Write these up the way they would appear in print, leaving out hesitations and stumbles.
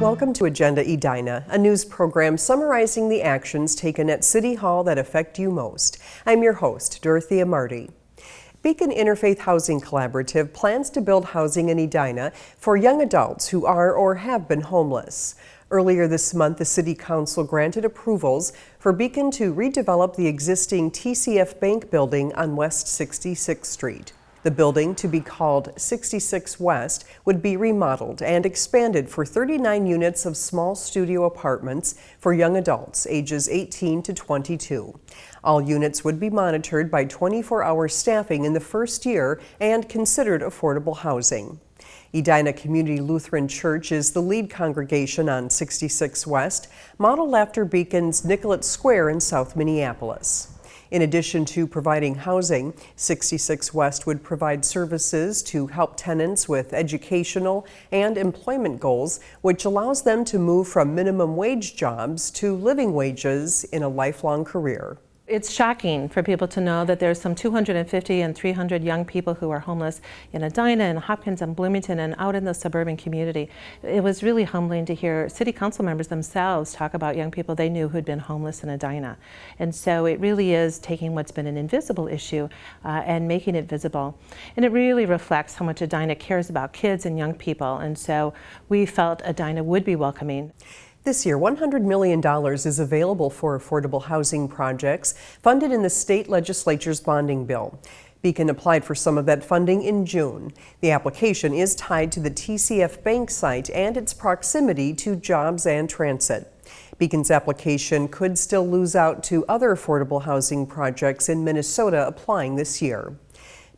Welcome to Agenda Edina, a news program summarizing the actions taken at City Hall that affect you most. I'm your host, Dorothea Marty. Beacon Interfaith Housing Collaborative plans to build housing in Edina for young adults who are or have been homeless. Earlier this month, the City Council granted approvals for Beacon to redevelop the existing TCF Bank building on West 66th Street. The building, to be called 66 West, would be remodeled and expanded for 39 units of small studio apartments for young adults ages 18 to 22. All units would be monitored by 24-hour staffing in the first year and considered affordable housing. Edina Community Lutheran Church is the lead congregation on 66 West, modeled after Beacon's Nicollet Square in South Minneapolis. In addition to providing housing, 66 West would provide services to help tenants with educational and employment goals, which allows them to move from minimum wage jobs to living wages in a lifelong career. It's shocking for people to know that there's some 250 and 300 young people who are homeless in Edina and Hopkins and Bloomington and out in the suburban community. It was really humbling to hear city council members themselves talk about young people they knew who'd been homeless in Edina. And so it really is taking what's been an invisible issue and making it visible. And it really reflects how much Edina cares about kids and young people. And so we felt Edina would be welcoming. This year, $100 million is available for affordable housing projects funded in the state legislature's bonding bill. Beacon applied for some of that funding in June. The application is tied to the TCF Bank site and its proximity to jobs and transit. Beacon's application could still lose out to other affordable housing projects in Minnesota applying this year.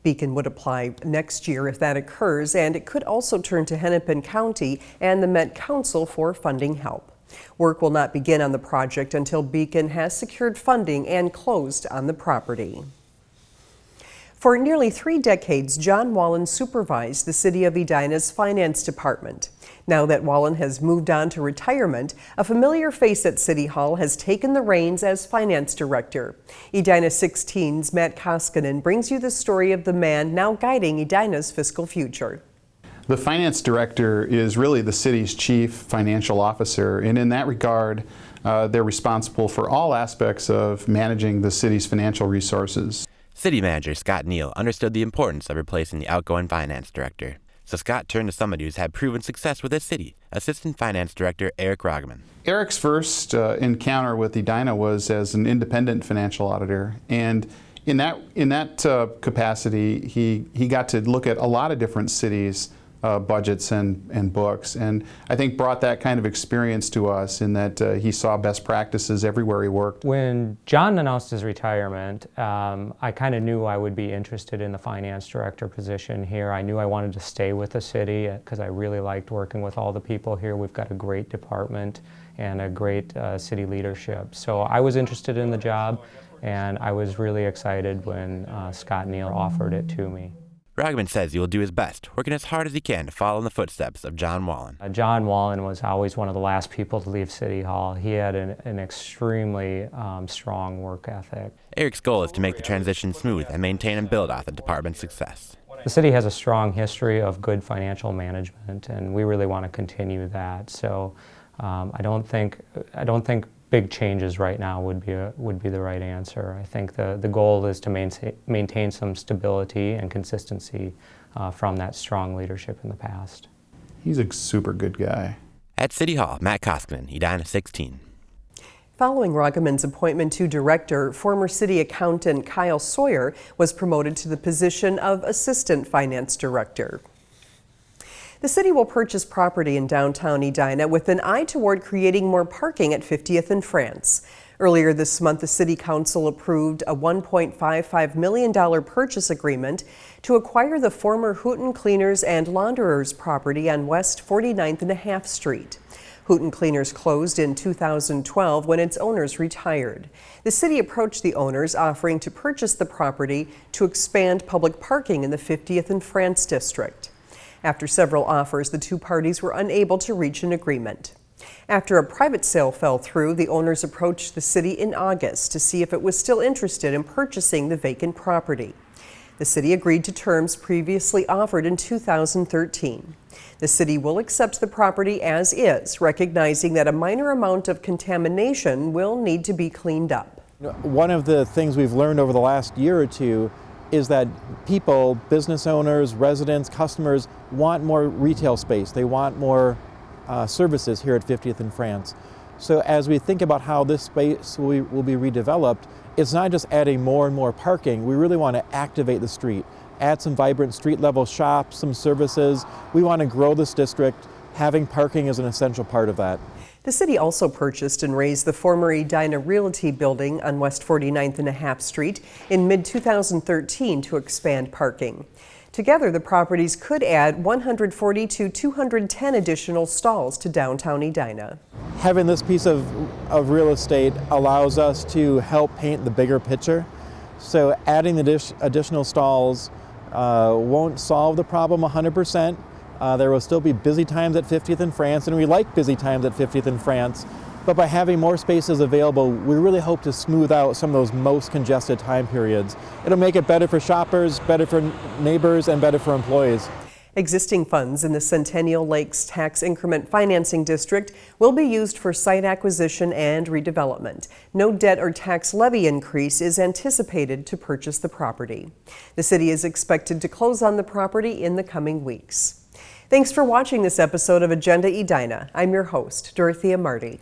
Beacon would apply next year if that occurs, and it could also turn to Hennepin County and the Met Council for funding help. Work will not begin on the project until Beacon has secured funding and closed on the property. For nearly 3 decades, John Wallen supervised the City of Edina's finance department. Now that Wallen has moved on to retirement, a familiar face at City Hall has taken the reins as finance director. Edina 16's Matt Koskinen brings you the story of the man now guiding Edina's fiscal future. The finance director is really the city's chief financial officer, and in that regard, they're responsible for all aspects of managing the city's financial resources. City manager Scott Neal understood the importance of replacing the outgoing finance director. So Scott turned to somebody who's had proven success with his city, Assistant Finance Director Eric Roggeman. Eric's first encounter with Edina was as an independent financial auditor, and in that capacity, he got to look at a lot of different cities' budgets and books, and I think brought that kind of experience to us in that he saw best practices everywhere he worked. When John announced his retirement, I kind of knew I would be interested in the finance director position here. I knew I wanted to stay with the city because I really liked working with all the people here. We've got a great department and a great city leadership. So I was interested in the job, and I was really excited when Scott Neal offered it to me. Roggeman says he will do his best, working as hard as he can to follow in the footsteps of John Wallen. John Wallen was always one of the last people to leave City Hall. He had an extremely strong work ethic. Eric's goal is to make the transition smooth and maintain and build off the department's success. The city has a strong history of good financial management, and we really want to continue that. So I don't think big changes right now would be the right answer. I think the goal is to maintain some stability and consistency from that strong leadership in the past. He's a super good guy. At City Hall, Matt Koskinen, Edina 16. Following Roggeman's appointment to director, former city accountant Kyle Sawyer was promoted to the position of assistant finance director. The city will purchase property in downtown Edina with an eye toward creating more parking at 50th and France. Earlier this month, the City Council approved a $1.55 million purchase agreement to acquire the former Hooten Cleaners and Launderers property on West 49th and a half Street. Hooten Cleaners closed in 2012 when its owners retired. The city approached the owners offering to purchase the property to expand public parking in the 50th and France district. After several offers, the two parties were unable to reach an agreement. After a private sale fell through, the owners approached the city in August to see if it was still interested in purchasing the vacant property. The city agreed to terms previously offered in 2013. The city will accept the property as is, recognizing that a minor amount of contamination will need to be cleaned up. One of the things we've learned over the last year or two is that people, business owners, residents, customers want more retail space. They want more services here at 50th and France. So as we think about how this space will be redeveloped, it's not just adding more and more parking. We really want to activate the street, add some vibrant street level shops, some services. We want to grow this district. Having parking is an essential part of that. The city also purchased and razed the former Edina Realty building on West 49th and a half Street in mid-2013 to expand parking. Together, the properties could add 140 to 210 additional stalls to downtown Edina. Having this piece of real estate allows us to help paint the bigger picture. So adding the additional stalls won't solve the problem 100%. There will still be busy times at 50th and France, and we like busy times at 50th and France. But by having more spaces available, we really hope to smooth out some of those most congested time periods. It'll make it better for shoppers, better for neighbors, and better for employees. Existing funds in the Centennial Lakes Tax Increment Financing District will be used for site acquisition and redevelopment. No debt or tax levy increase is anticipated to purchase the property. The city is expected to close on the property in the coming weeks. Thanks for watching this episode of Agenda Edina. I'm your host, Dorothea Marty.